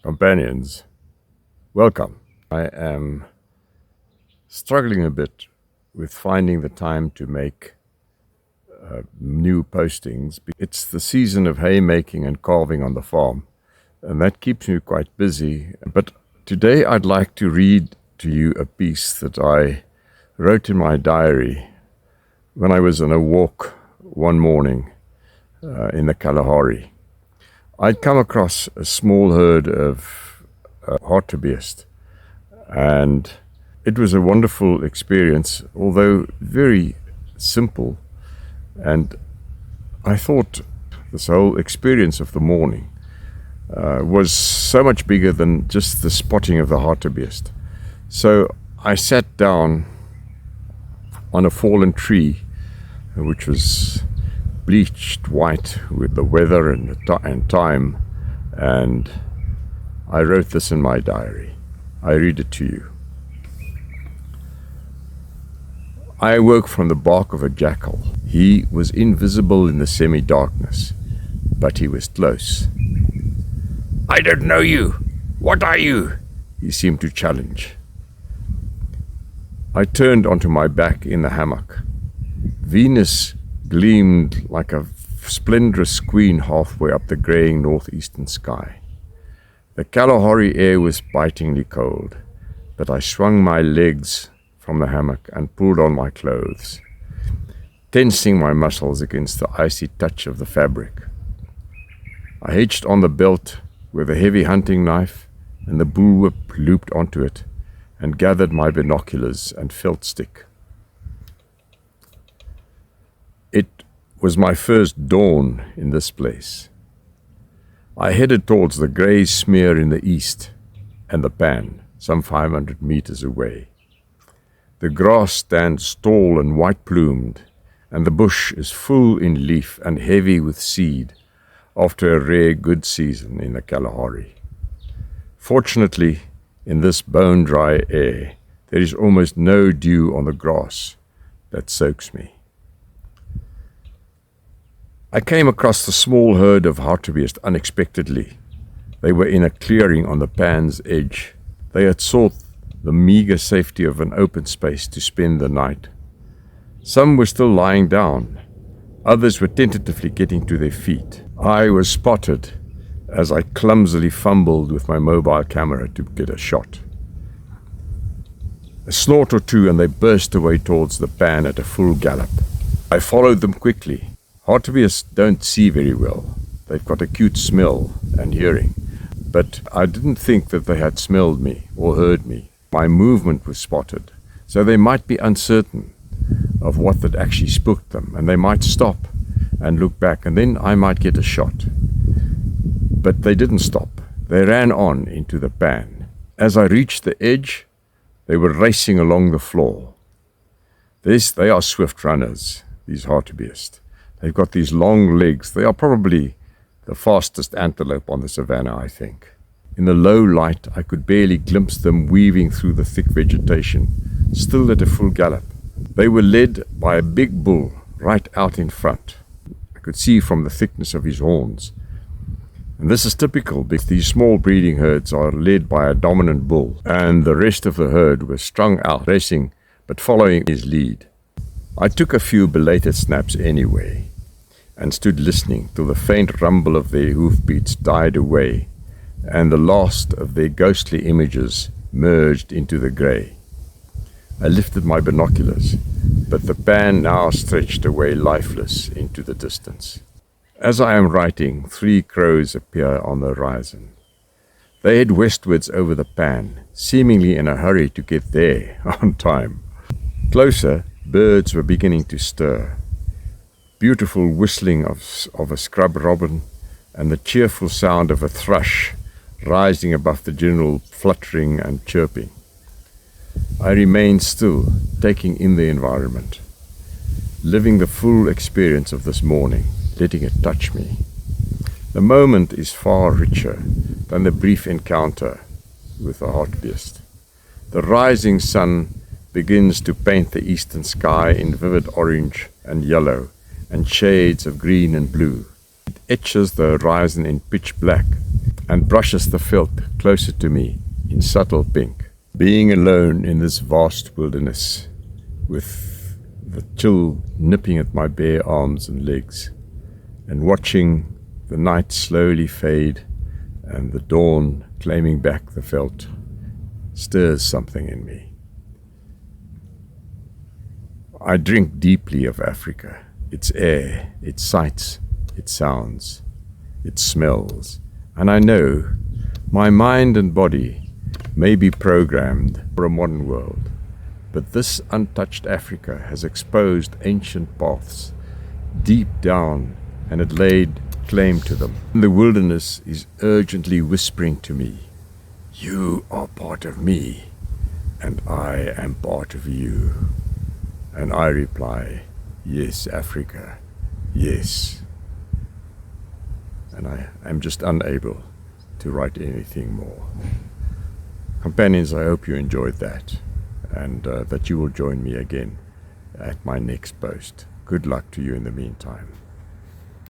companions, welcome. I am struggling a bit with finding the time to make new postings. It's the season of haymaking and calving on the farm, and that keeps me quite busy. But today I'd like to read to you a piece that I wrote in my diary when I was on a walk one morning in the Kalahari. I'd come across a small herd of hartebeest, and it was a wonderful experience, although very simple. And I thought this whole experience of the morning was so much bigger than just the spotting of the hartebeest. So I sat down on a fallen tree, which was bleached white with the weather and time, and I wrote this in my diary. I read it to you. I awoke from the bark of a jackal. He was invisible in the semi-darkness, but he was close. "I don't know you. What are you?" he seemed to challenge. I turned onto my back in the hammock. Venus gleamed like a splendorous queen halfway up the greying northeastern sky. The Kalahari air was bitingly cold, but I swung my legs from the hammock and pulled on my clothes, tensing my muscles against the icy touch of the fabric. I hitched on the belt with a heavy hunting knife, and the bullwhip looped onto it, and gathered my binoculars and felt stick. It was my first dawn in this place. I headed towards the grey smear in the east and the pan, some 500 meters away. The grass stands tall and white-plumed, and the bush is full in leaf and heavy with seed after a rare good season in the Kalahari. Fortunately, in this bone-dry air, there is almost no dew on the grass that soaks me. I came across the small herd of hartebeest unexpectedly. They were in a clearing on the pan's edge. They had sought the meager safety of an open space to spend the night. Some were still lying down. Others were tentatively getting to their feet. I was spotted as I clumsily fumbled with my mobile camera to get a shot. A snort or two and they burst away towards the pan at a full gallop. I followed them quickly. Hartebeest don't see very well. They've got acute smell and hearing, but I didn't think that they had smelled me or heard me. My movement was spotted, so they might be uncertain of what had actually spooked them, and they might stop and look back, and then I might get a shot. But they didn't stop. They ran on into the pan. As I reached the edge, they were racing along the floor. They are swift runners, these hartebeest. They've got these long legs. They are probably the fastest antelope on the savannah, I think. In the low light, I could barely glimpse them weaving through the thick vegetation, still at a full gallop. They were led by a big bull right out in front. I could see from the thickness of his horns. And this is typical because these small breeding herds are led by a dominant bull, and the rest of the herd was strung out, racing, but following his lead. I took a few belated snaps anyway, and stood listening till the faint rumble of their hoofbeats died away, and the last of their ghostly images merged into the grey. I lifted my binoculars, but the pan now stretched away lifeless into the distance. As I am writing, 3 crows appear on the horizon. They head westwards over the pan, seemingly in a hurry to get there on time. Closer, birds were beginning to stir. Beautiful whistling of a scrub robin and the cheerful sound of a thrush rising above the general fluttering and chirping. I remained still, taking in the environment, living the full experience of this morning, letting it touch me. The moment is far richer than the brief encounter with the hartebeest. The rising sun begins to paint the eastern sky in vivid orange and yellow and shades of green and blue. It etches the horizon in pitch black, and brushes the felt closer to me in subtle pink. Being alone in this vast wilderness, with the chill nipping at my bare arms and legs, and watching the night slowly fade and the dawn claiming back the veld, stirs something in me. I drink deeply of Africa, its air, its sights, its sounds, its smells, and I know my mind and body may be programmed for a modern world, but this untouched Africa has exposed ancient paths deep down, and it laid claim to them. The wilderness is urgently whispering to me, "You are part of me, and I am part of you." And I reply, "Yes, Africa, yes." And I am just unable to write anything more. Companions, I hope you enjoyed that, and that you will join me again at my next post. Good luck to you in the meantime.